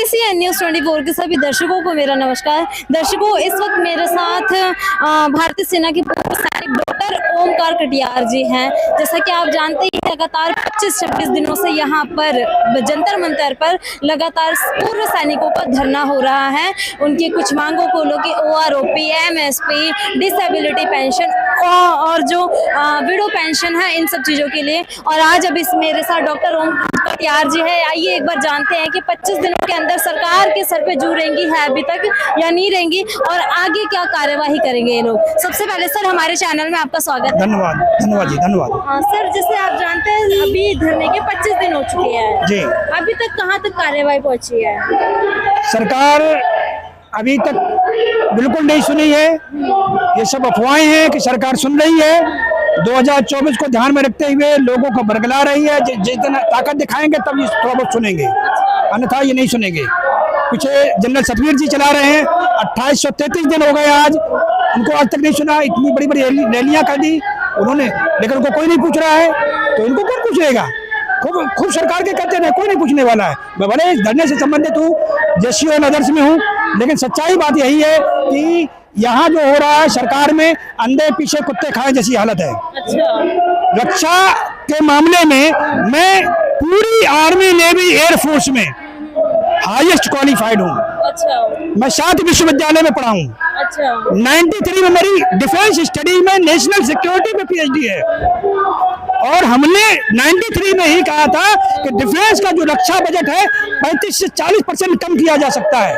ACN news 24 के सभी दर्शकों को मेरा नमस्कार। दर्शकों, इस वक्त मेरे साथ भारतीय सेना के पूर्व सैनिक डॉक्टर ओमकार कटियार जी हैं। जैसा कि आप जानते ही लगातार 25-26 दिनों से यहाँ पर जंतर मंतर पर लगातार पूर्व सैनिकों का धरना हो रहा है। उनकी कुछ मांगों को लेकर OROP, MSP, डिसेबिलिटी पेंशन और जो विडो पेंशन है, इन सब चीज़ों के लिए। और आज अब इस मेरे साथ डॉक्टर ओमकार कटियार जी है। आइए एक बार जानते हैं कि 25 दिनों के अंदर सरकार के सर पे जू रहेंगी है अभी तक या नहीं रहेंगी, और आगे क्या कार्यवाही करेंगे ये लोग। सबसे पहले सर, हमारे चैनल में आपका स्वागत है। धन्यवाद धन्यवाद जी, धन्यवाद। हाँ सर, जैसे आप जानते हैं अभी धरने के 25 दिन हो चुके हैं जी। अभी तक कहाँ तक कार्यवाही पहुंची है? सरकार अभी तक बिल्कुल नहीं सुनी है। ये सब अफवाहें हैं कि सरकार सुन रही है। 2024 को ध्यान में रखते हुए लोगों को बरगला रही है। जितना ताकत दिखाएंगे तब ये थोड़ा बहुत सुनेंगे, अन्यथा ये नहीं सुनेंगे। पीछे जनरल सतवीर जी चला रहे हैं, 2833 दिन हो गए आज, उनको आज तक नहीं सुना। इतनी बड़ी बड़ी रैलियां कर दी उन्होंने, लेकिन उनको कोई नहीं पूछ रहा है, तो इनको कौन पूछेगा? खूब सरकार के कहते हैं, कोई नहीं पूछने वाला है। मैं भले इस धरने से संबंधित हूँ, JCO और अदर्स में हूँ, लेकिन सच्चाई बात यही है कि यहाँ जो हो रहा है सरकार में अंधे पीछे कुत्ते खाए जैसी हालत है। रक्षा के मामले में मैं पूरी आर्मी, नेवी, एयरफोर्स में हाईएस्ट क्वालिफाइड हूँ। मैं 7 विश्वविद्यालय में पढ़ा हूँ। 93 में मेरी डिफेंस स्टडी में नेशनल सिक्योरिटी में PhD है। और हमने 93 में ही कहा था कि डिफेंस का जो रक्षा बजट है 35 से 40% कम किया जा सकता है।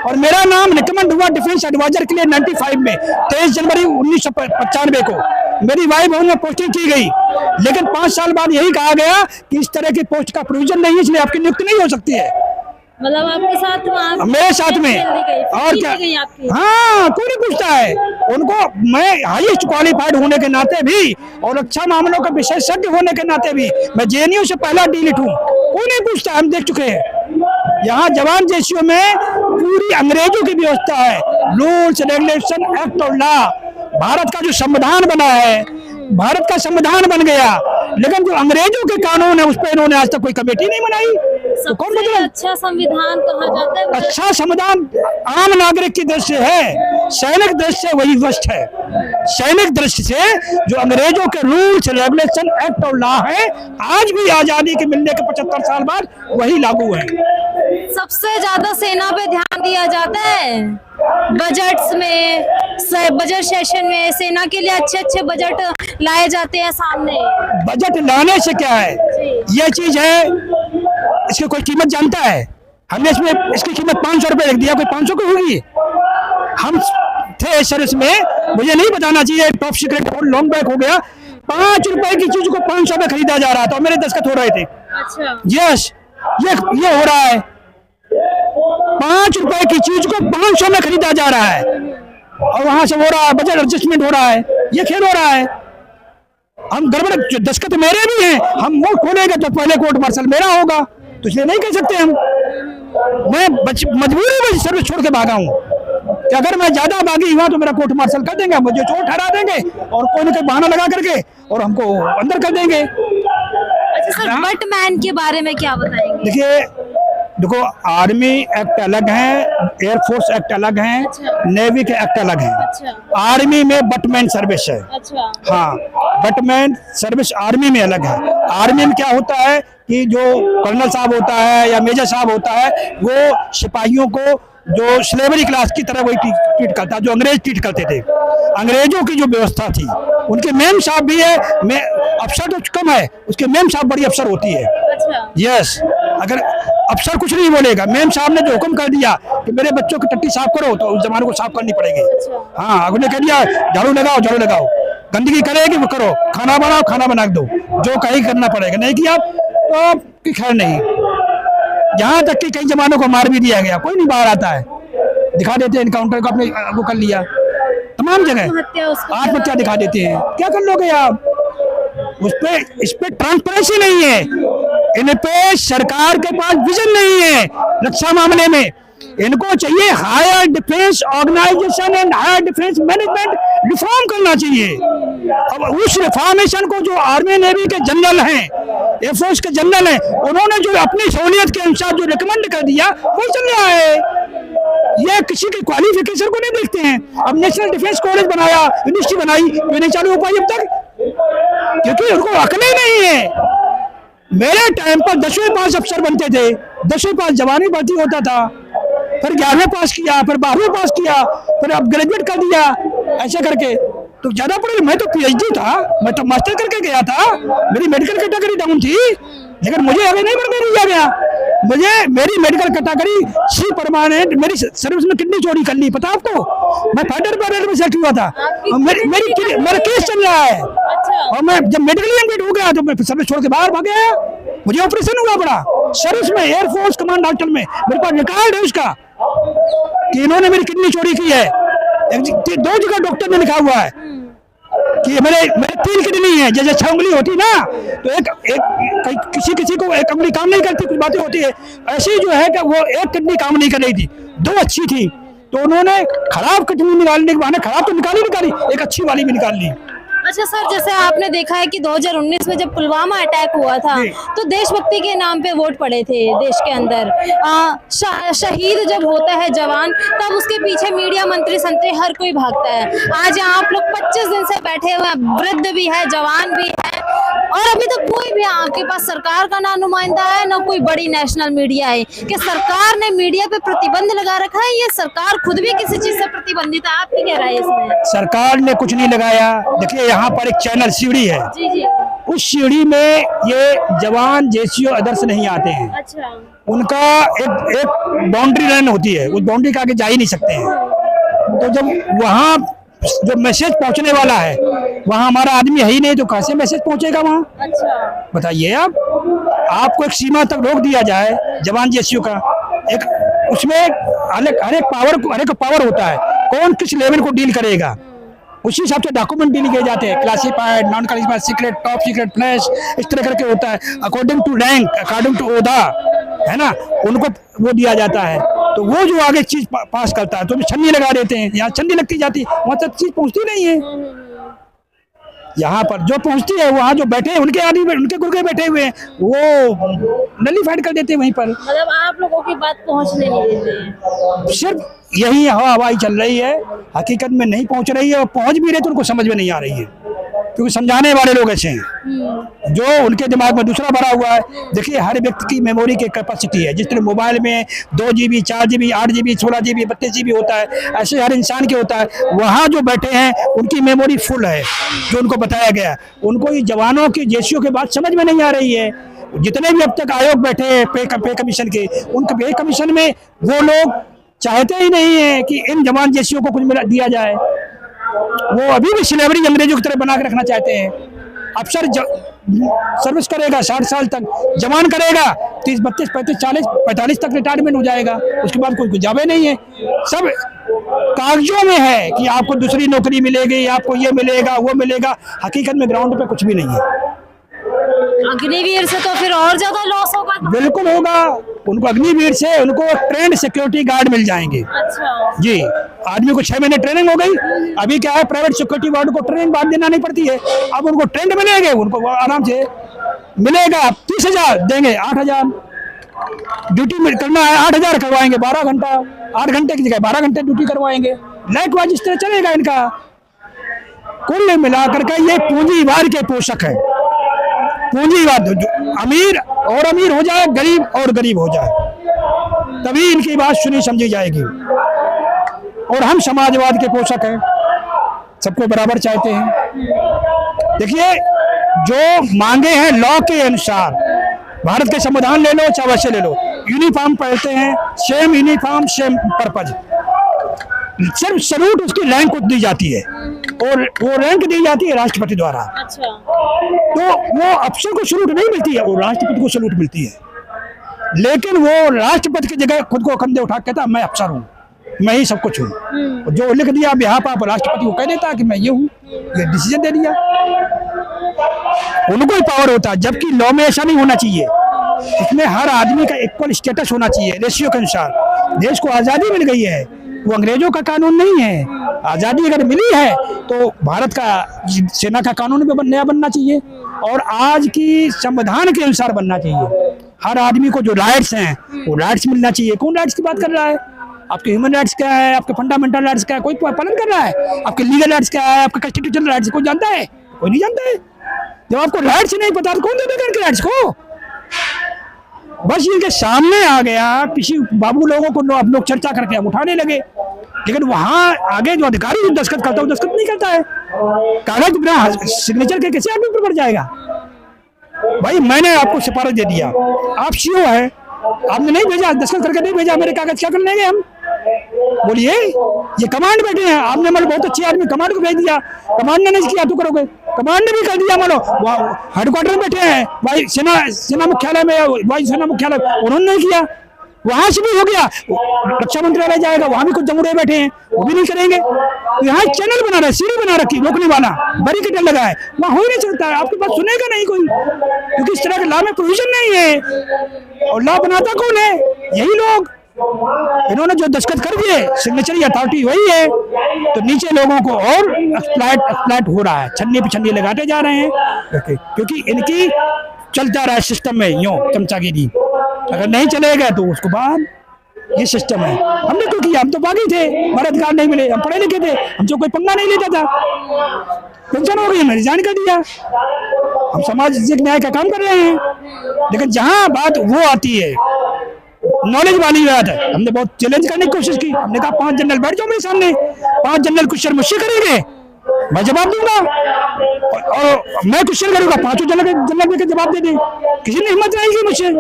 और मेरा नाम रिकमेंड हुआ डिफेंस एडवाइजर के लिए 95 में, 23 जनवरी 1995 को मेरी वाई भवन में पोस्टिंग की गई। लेकिन 5 साल बाद यही कहा गया कि इस तरह की पोस्ट का प्रोविजन नहीं है, इसलिए आपकी नियुक्ति नहीं हो सकती है। मतलब आपके साथ मेरे साथ में और क्या? हाँ, कोई नहीं पूछता है उनको। मैं हाईएस्ट क्वालिफाइड होने के नाते भी और रक्षा मामलों का विशेषज्ञ होने के नाते भी मैं JNU से पहला D.Litt हूँ। कोई नहीं पूछता, हम देख चुके हैं। यहाँ जवान JCO में पूरी अंग्रेजों की व्यवस्था है। रूल्स, रेगुलेशन, एक्ट और लॉ। भारत का जो संविधान बना है, भारत का संविधान बन गया, लेकिन जो अंग्रेजों के कानून है उस पर इन्होंने आज तक कोई कमेटी नहीं बनाई। तो कौन बदला? अच्छा संविधान कहा जाता है। अच्छा संविधान आम नागरिक की दृष्टि से है, सैनिक दृष्टि से वही वर्स्ट है। सैनिक दृष्टि से जो अंग्रेजों के रूल्स, रेगुलेशन, एक्ट और लॉ है, आज भी आजादी के मिलने के 75 साल बाद वही लागू है। सबसे ज्यादा सेना पे ध्यान दिया जाता है बजट्स में, बजट सेशन में सेना के लिए अच्छे बजट लाए जाते हैं सामने। बजट लाने से क्या है, ये चीज है, इसकी कोई कीमत जानता है? हमने इसमें इसकी कीमत 500 रुपए रख दिया, कोई 500 की होगी? हम थे सर्विस में, मुझे नहीं बताना चाहिए, टॉप सीक्रेट और लॉन्ग बैक हो गया। 5 रुपए की चीज को 500 में खरीदा जा रहा था, मेरे दस्तखत हो रहे थे। अच्छा। यस, ये हो रहा है। 5 रुपए की चीज को 500 में खरीदा जा रहा है, और वहां से हो रहा है बजट एडजस्टमेंट हो रहा है। ये खेल हो रहा है। हम गड़बड़, दस्तखत मेरे भी हैं, हम मुंह खोलेंगे तो पहले कोर्ट मार्शल मेरा होगा, तो इसलिए नहीं कह सकते हम। मैं मजबूरी में सर्विस छोड़ के भागा हूँ कि अगर मैं ज्यादा भागी हुआ तो मेरा कोर्ट मार्शल कर देंगे, मुझे चोर ठहरा देंगे और कोई ना कोई बहाना लगा करके और हमको अंदर कर देंगे। अच्छा सर, बटमैन के बारे में क्या बताएंगे? देखो, आर्मी एक्ट अलग है, एयरफोर्स एक्ट अलग है, नेवी के एक्ट अलग है। आर्मी में बटमैन सर्विस है। हाँ, बटमैन सर्विस आर्मी में अलग है। आर्मी में क्या होता है कि जो कर्नल साहब होता है या मेजर साहब होता है, वो सिपाहियों को जो स्लेवरी क्लास की तरह वही ट्रीट करता है, जो अंग्रेज ट्रीट करते थे। अंग्रेजों की जो व्यवस्था थी, उनके मेम साहब भी है, अफसर तो कम है, उसके मेम साहब बड़ी अफसर होती है। यस, अगर अफसर कुछ नहीं बोलेगा, मेम साहब ने जो हुक्म कर दिया कि मेरे बच्चों की टट्टी साफ करो, तो उस जमाने को साफ करनी पड़ेगी। हाँ, उन्हें कह दिया झाड़ू लगाओ, गंदगी करेगी वो करो, खाना बनाओ, खाना बना दो, जो कहीं करना पड़ेगा। नहीं किया तो खैर नहीं। यहाँ तक कि कई जवानों को मार भी दिया गया, कोई नहीं बाहर आता है, दिखा देते हैं इनकाउंटर को, अपने वो कर लिया। तमाम जगह आत्महत्या दिखा देते हैं। क्या कर लोगे आप? इस पे ट्रांसपेरेंसी नहीं है, इन पे सरकार के पास विजन नहीं है रक्षा मामले में। इनको चाहिए higher defence organisation and higher defence management reform करना चाहिए। अब उस रिफॉर्मेशन को जो आर्मी नेवी के जनरल हैं, एयरफोर्स के जनरल हैं, उन्होंने जो अपनी सहूलियत के अनुसार जो रिकमेंड कर दिया वो चल रहा है। ये किसी के क्वालिफिकेशन को नहीं देखते हैं। अब नेशनल डिफेंस कॉलेज बनाया, यूनिवर्सिटी बनाई, तो नहीं चालू हो पाई अब तक, क्योंकि उनको अकल ही नहीं है। मेरे टाइम पर 10वीं पास अफसर बनते थे, 10वीं पास जवानी भर्ती होता था, फिर 11वीं पास किया, फिर 12वीं पास किया, फिर अब ग्रेजुएट कर दिया, ऐसे करके। तो ज्यादा पढ़े, मैं तो पीएचडी था, मैं तो मास्टर करके गया था, मेरी मेडिकल कैटेगरी डाउन थी, लेकिन मुझे आगे नहीं बढ़ने दिया गया। मुझे मेरी मेडिकल कैटेगरी सी परमानेंट, मेरी सर्विस में किडनी चोरी कर ली, पता आपको? मैं फाइटर पैरेड में सेलेक्ट हुआ था, मेरा केस चल रहा है, और मैं जब मेडिकल एडमिट हो गया तो मैं सर्विस छोड़ के बाहर भाग गया। मुझे ऑपरेशन हुआ पड़ा सर्विस में, एयरफोर्स कमांड हॉस्पिटल में, मेरे पास रिकॉर्ड है उसका कि इन्होंने मेरी किडनी चोरी की है। 2 जगह डॉक्टर ने लिखा हुआ है कि मेरे 3 किडनी है। जैसे 6 उंगली होती ना, तो एक किसी को एक उंगली काम नहीं करती, कुछ बातें होती है, ऐसी जो है कि वो एक किडनी काम नहीं कर रही थी, 2 अच्छी थी, तो उन्होंने खराब किडनी निकालने के बहाने, खराब तो निकाली, एक अच्छी वाली भी निकाल ली। अच्छा सर, जैसे आपने देखा है कि 2019 में जब पुलवामा अटैक हुआ था तो देशभक्ति के नाम पे वोट पड़े थे देश के अंदर। शहीद जब होता है जवान, तब उसके पीछे मीडिया मंत्री संतरी हर कोई भागता है। आज यहाँ आप लोग 25 दिन से बैठे हुए हैं, वृद्ध भी है, जवान भी है, और अभी तक कोई भी आपके पास सरकार का ना नुमाइंदा है, ना कोई बड़ी नेशनल मीडिया है। कि सरकार ने मीडिया पे प्रतिबंध लगा रखा है, ये सरकार खुद भी किसी चीज से प्रतिबंधित है? आपकी क्या राय है इसमें? सरकार ने कुछ नहीं लगाया। देखिए, यहाँ पर एक चैनल सीढ़ी है, जी जी, उस सीढ़ी में ये जवान जेसीओ अदर्स नहीं आते हैं। अच्छा, उनका एक बाउंड्री लाइन होती है, उस बाउंड्री के आगे जा ही नहीं सकते हैं। तो जब वहाँ जो मैसेज पहुँचने वाला है, वहाँ हमारा आदमी है ही नहीं, तो कैसे मैसेज पहुँचेगा वहाँ? अच्छा, बताइए आप। आपको एक सीमा तक रोक दिया जाए जवान जेसीओ का, एक उसमें हर एक पावर होता है, कौन किस लेवल को डील करेगा, उसी हिसाब से डॉक्यूमेंट डील किए जाते हैं, classified, non classified, secret, top secret, flash, इस तरह करके होता है, according to rank, according to ओहदा, है ना, उनको वो दिया जाता है। तो वो जो आगे चीज पास करता है, तो छन्नी लगा देते हैं, यहाँ छन्नी लगती जाती है, वहां तक चीज पहुंचती नहीं है। यहाँ पर जो पहुंचती है, वहाँ जो बैठे हैं, उनके आदमी, उनके गुर्गे बैठे हुए हैं, वो नलीफाइड कर देते हैं वहीं पर। मतलब आप लोगों की बात पहुंचने नहीं देते हैं? सिर्फ यही हवाई चल रही है, हकीकत में नहीं पहुंच रही है, और पहुंच भी रहे तो उनको समझ में नहीं आ रही है, क्योंकि समझाने वाले लोग ऐसे हैं जो उनके दिमाग में दूसरा भरा हुआ है। देखिए, हर व्यक्ति की मेमोरी की कैपेसिटी है, जिस तरह मोबाइल में 2 GB, 4 GB, 8 GB, 16 GB, 32 GB होता है, ऐसे हर इंसान की होता है। वहाँ जो बैठे हैं, उनकी मेमोरी फुल है, जो उनको बताया गया। उनको ये जवानों की जेसीओ की बात समझ में नहीं आ रही है। जितने भी अब तक आयोग बैठे हैं पे कमीशन के, उनके पे कमीशन में वो लोग चाहते ही नहीं है कि इन जवान जेसीओ को कुछ दिया जाए। वो अभी भी सिलेवरी अंग्रेजों की तरह बना के रखना चाहते हैं। अफसर सर्विस करेगा 60 साल तक, जवान करेगा 30, 32, 35, 40, 45 तक रिटायरमेंट हो जाएगा, उसके बाद कोई जावे नहीं है। सब कागजों में है कि आपको दूसरी नौकरी मिलेगी, आपको ये मिलेगा, वो मिलेगा, हकीकत में ग्राउंड पे कुछ भी नहीं है। अग्निवीर से तो फिर और ज्यादा लॉस होगा। बिल्कुल होगा। उनको अग्निवीर से उनको ट्रेंड सिक्योरिटी गार्ड मिल जाएंगे। अच्छा जी, आदमी को 6 महीने ट्रेनिंग हो गई। अभी क्या है, प्राइवेट सिक्योरिटी गार्ड को ट्रेनिंग बाद देना नहीं पड़ती है, अब उनको ट्रेंड मिलेंगे, उनको आराम से मिलेगा। 30,000 देंगे, 8,000 ड्यूटी करना है, 8,000 करवाएंगे, 12 घंटा, 8 घंटे की जगह 12 घंटे ड्यूटी करवाएंगे। लाइक वाइज इस तरह चलेगा इनका। कुल मिलाकर के ये पूंजीवाद के पोषक है। पूंजीवाद, अमीर और अमीर हो जाए, गरीब और गरीब हो जाए, तभी इनकी बात सुनी समझी जाएगी। और हम समाजवाद के पोषक हैं, सबको बराबर चाहते हैं। देखिए, जो मांगे हैं लॉ के अनुसार, भारत के संविधान ले लो, चाहे वैसे ले लो, यूनिफॉर्म पहनते हैं, सेम यूनिफॉर्म सेम पर्पज, सिर्फ सैल्यूट उसकी रैंक को दी जाती है, और वो रैंक दी जाती है राष्ट्रपति द्वारा। अच्छा, तो वो अफसर को सैल्यूट नहीं मिलती है, वो राष्ट्रपति को सैल्यूट मिलती है। लेकिन वो राष्ट्रपति की जगह खुद को कंधे उठा के कहता मैं अफसर हूँ, मैं ही सब कुछ हूँ। जो लिख दिया बिहाफ आप राष्ट्रपति को कह देता कि मैं ये हूँ, ये डिसीजन दे दिया। उनको ही पावर होता है, जबकि लॉ में ऐसा नहीं होना चाहिए। इसमें हर आदमी का इक्वल स्टेटस होना चाहिए, रेशियो के अनुसार। देश को आज़ादी मिल गई है, वो अंग्रेजों का कानून नहीं है। आज़ादी अगर मिली है तो भारत का सेना का कानून भी नया बनना चाहिए और आज की संविधान के अनुसार बनना चाहिए। हर आदमी को जो राइट्स हैं वो राइट्स मिलना चाहिए। कौन राइट्स की बात कर रहा है? आपके ह्यूमन राइट्स क्या है, आपके फंडामेंटल राइट्स क्या है, कोई पालन कर रहा है? आपके लीगल राइट्स क्या है, आपके कॉन्स्टिट्यूशनल राइट्स कोई जानता है? कोई नहीं जानता है। जब आपको राइट्स नहीं पता तो कौन देगा इनके राइट्स को? बस इनके सामने आ गया, किसी बाबू लोगों को आप लोग चर्चा करके अब उठाने लगे, लेकिन वहां आगे जो अधिकारी जो दस्तखत करता है वो दस्तखत नहीं करता है। कागज बिना सिग्नेचर के कैसे आदमी पर बढ़ जाएगा? भाई मैंने आपको सिफारिश दे दिया, आप सीओ है, आपने नहीं भेजा, दस्तखत करके नहीं भेजा, मेरे कागज क्या कर लेंगे हम? बोलिए, ये कमांड बैठे हैं, आपने मतलब बहुत अच्छे आदमी कमांड को भेज दिया, कमांड ने नहीं किया तो करोगे? कमांड ने भी कर दिया, मानो हेडक्वार्टर में बैठे हैं भाई, सेना मुख्यालय में, वायु सेना मुख्यालय, उन्होंने नहीं किया, वहां से भी हो गया, रक्षा मंत्रालय जाएगा, वहां भी कुछ जमुरे बैठे हैं, वो भी नहीं करेंगे। यहाँ चैनल बना रहा है, सीढ़ी बना रखी रोकने वाला, बैरिकेड लगा है, वहाँ हो ही नहीं सकता है। आपकी बात सुनेगा नहीं कोई, क्योंकि इस तरह के लॉ में प्रोविजन नहीं है। और लॉ बनाता कौन है? यही लोग। इन्होंने जो दस्तखत कर दिए, सिग्नेचर अथॉरिटी वही है, तो नीचे लोगों को और एक्सप्लॉइट हो रहा है, छन्नी पे छन्नी लगाते जा रहे हैं, क्योंकि इनकी चलता रहा है सिस्टम में यूं चमचागिरी। अगर नहीं चलेगा तो उसको बाद ये सिस्टम है। हमने तो किया, हम तो बागी थे, हमारे अधिकार नहीं मिले, हम पढ़े लिखे थे, हमसे कोई पंगा नहीं लेता था, पेंशन हो गई, हमने रिजाइन कर दिया, हम सामाजिक न्याय का काम कर रहे हैं। लेकिन जहां बात वो आती है नॉलेज वाली बात है, हमने बहुत चैलेंज करने की कोशिश की। हमने कहा 5 जनरल बैठ जाओ मेरे सामने, 5 जनरल क्वेश्चन मुझसे करेंगे, मैं जवाब दूंगा, और मैं क्वेश्चन करूंगा, 5 जनरल देकर जवाब दे दें। किसी ने हिम्मत नहीं की मुझसे।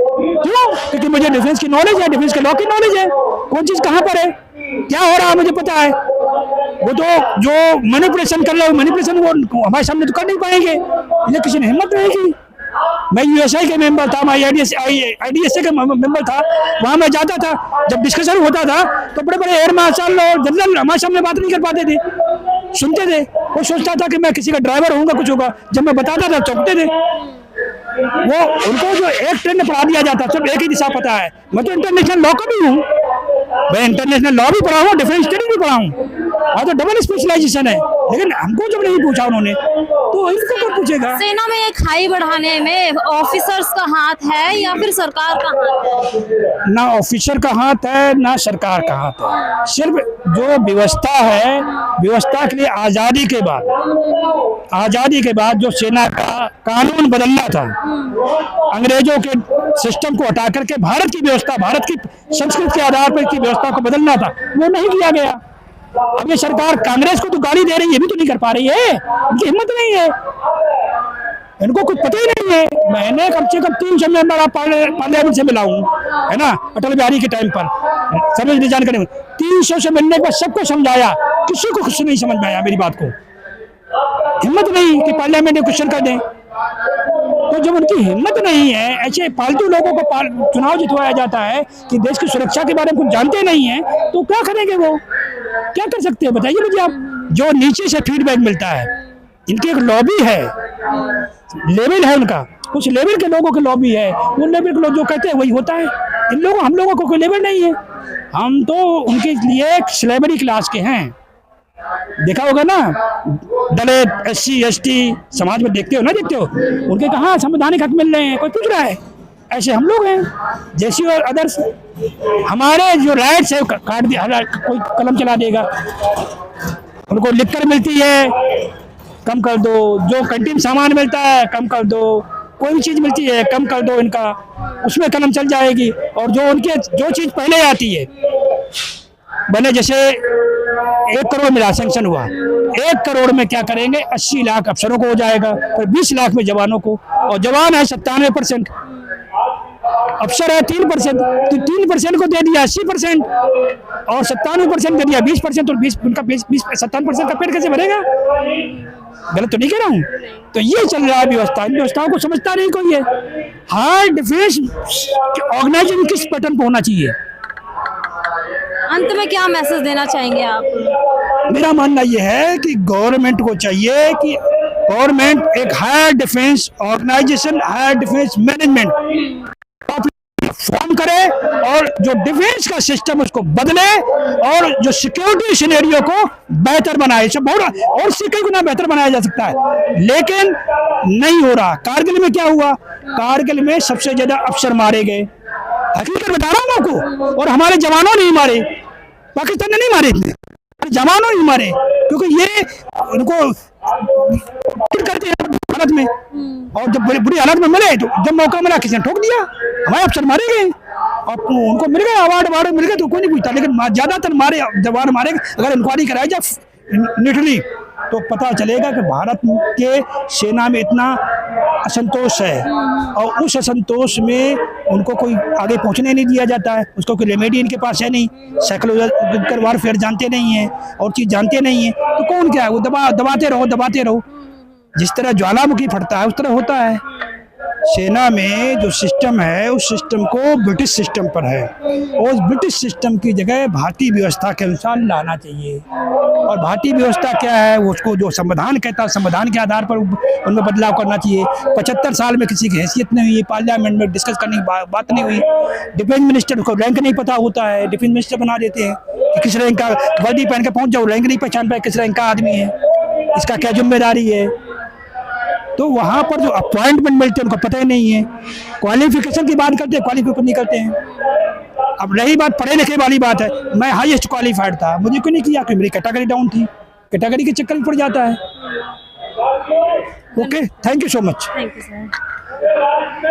क्यों? क्योंकि मुझे डिफेंस की नॉलेज है, डिफेंस के लॉ की नॉलेज है, कौन चीज कहां पर है, क्या हो रहा है मुझे पता है। वो तो जो मैनिपुलेशन कर रहे हो, मैनिपुलेशन वो हमारे सामने तो कर नहीं पाएंगे, इसलिए किसी ने हिम्मत नहीं की। मैं यूएसआई के मेंबर था, मैं आईडीएसए का मेंबर था, वहां मैं जाता था, जब डिस्कशन होता था तो बड़े बड़े एयर मार्शल और जनरल हमारे सामने बात नहीं कर पाते थे, सुनते थे। वो सोचता था कि मैं किसी का ड्राइवर होऊंगा, कुछ होगा, जब मैं बताता था चौंकते थे। वो उनको जो एक ट्रेन में पढ़ा दिया जाता, सब एक ही दिशा पता है। मैं तो इंटरनेशनल लॉ का भी हूँ, मैं इंटरनेशनल लॉ भी पढ़ा हूँ, डिफेंस स्टडी भी पढ़ा हूँ, और तो डबल स्पेशलाइजेशन है। लेकिन हमको जब नहीं पूछा उन्होंने तो इनको कौन पूछेगा? सेना में एक खाई बढ़ाने में ऑफिसर्स का हाथ है या फिर सरकार का हाथ है? ना ऑफिसर का हाथ है ना सरकार का हाथ है। सिर्फ जो व्यवस्था है, व्यवस्था के लिए आजादी के बाद जो सेना का कानून बदलना था, अंग्रेजों के सिस्टम को हटा करके भारत की व्यवस्था, भारत की संस्कृति के आधार पर की व्यवस्था को बदलना था, वो नहीं किया गया। अब ये सरकार कांग्रेस को तो गाली दे रही है, भी तो नहीं कर पा रही है, इनकी हिम्मत नहीं है, इनको कुछ पता ही नहीं है। मैंने कम से कम 300 मेंबर आप पार्लियामेंट से मिला हूँ, है ना, अटल बिहारी के टाइम पर, समझ नहीं जानकारी 300 से मिलने के बाद सबको समझाया, किसी को कुछ नहीं समझ में आया मेरी बात को। हिम्मत नहीं कि पार्लियामेंट में क्वेश्चन कर दें। तो जब उनकी हिम्मत नहीं है, ऐसे फालतू लोगों को चुनाव जितवाया जाता है कि देश की सुरक्षा के बारे में कुछ जानते नहीं है, तो क्या करेंगे वो, क्या कर सकते हैं बताइए मुझे आप। जो नीचे से फीडबैक मिलता है, इनकी एक लॉबी है, लेवल है उनका, कुछ लेवल के लोगों की लॉबी है, उन लेवल के लोग जो कहते हैं वही होता है। इन लोगों हम लोगों को कोई लेवल नहीं है, हम तो उनके लिए एक स्लेवरी क्लास के हैं। देखा होगा ना, दलित, SC ST समाज में देखते हो ना, देखते हो उनके कहाँ संवैधानिक हक मिल रहे हैं, कोई पूछ रहा है? ऐसे हम लोग हैं, जैसी और अदर्स। हमारे जो राइट्स है काट दिया, कोई कलम चला देगा, उनको लिखकर मिलती है कम कर दो, जो कैंटीन सामान मिलता है कम कर दो, कोई भी चीज मिलती है कम कर दो इनका, उसमें कलम चल जाएगी। और जो उनके जो चीज पहले आती है, बने जैसे 1 करोड़ मिला, सैंक्शन हुआ, 1 करोड़ में क्या करेंगे, 80 लाख अफसरों को हो जाएगा, फिर 20 लाख में जवानों को, और जवान है 97%, अफसर है 3%, तो 3% को दे दिया 80%, और 97% दे दिया 20%, और 57% का पेट कैसे भरेगा? गलत तो नहीं कह रहा हूँ? तो ये चल रहा है व्यवस्था, इन व्यवस्थाओं को समझता नहीं कोई है। हार्ड डिफेंस ऑर्गेनाइजेशन किस पैटर्न पर होना चाहिए? अंत में क्या मैसेज देना चाहेंगे आप? मेरा मानना यह है कि गवर्नमेंट को चाहिए कि गवर्नमेंट एक higher defence organisation, higher defence management form करे और जो डिफेंस का सिस्टम उसको बदले और जो सिक्योरिटी सिनेरियो को बेहतर बनाए। सब बहुत और से कई गुना बेहतर बनाया जा सकता है, लेकिन नहीं हो रहा। कारगिल में क्या हुआ? कारगिल में सबसे ज्यादा अफसर मारे गए, हकीकत बता रहा हूं आपको, और हमारे जवानों ने ही मारे, पाकिस्तान ने नहीं मारे, इतने जवानों ही मारे, क्योंकि ये उनको करते हैं हालत में, और जब बुरी हालत में मिले तो जब मौका मिला किसी ने ठोक दिया, हमारे अफसर मारे गए और उनको मिल गए अवार्ड मिल गए तो कोई नहीं पूछता, लेकिन ज्यादातर मारे जवान मारे। अगर इंक्वायरी कराई जाए निटली तो पता चलेगा कि भारत के सेना में इतना असंतोष है, और उस असंतोष में उनको कोई आगे पहुंचने नहीं दिया जाता है, उसको कोई रेमेडी इनके पास है नहीं, साइकोलॉजिकल वारफेयर जानते नहीं है और चीज़ जानते नहीं है, तो कौन क्या है, वो दबाते रहो। जिस तरह ज्वालामुखी फटता है उस तरह होता है। सेना में जो सिस्टम है उस सिस्टम को ब्रिटिश सिस्टम पर है, और उस ब्रिटिश सिस्टम की जगह भारतीय व्यवस्था के अनुसार लाना चाहिए। और भारतीय व्यवस्था क्या है, उसको जो संविधान कहता है संविधान के आधार पर उनमें बदलाव करना चाहिए। 75 साल में किसी की हैसियत नहीं हुई, पार्लियामेंट में डिस्कस करने की बात नहीं हुई। डिफेंस मिनिस्टर को रैंक नहीं पता होता है, डिफेंस मिनिस्टर बना देते हैं कि किस रैंक का वर्दी पहन के पहुंच जाओ, रैंक नहीं पहचान पाए किस रैंक का आदमी है, इसका क्या जिम्मेदारी है। तो वहाँ पर जो अपॉइंटमेंट मिलते हैं उनको पता ही नहीं है। क्वालिफिकेशन की बात करते हैं, क्वालिफिकेशन नहीं करते हैं। अब रही बात पढ़े लिखे वाली बात है, मैं हाईएस्ट क्वालिफाइड था, मुझे क्यों नहीं किया? क्योंकि मेरी कैटेगरी डाउन थी, कैटेगरी के चक्कर में पड़ जाता है। Okay, thank you so much. Thank you sir.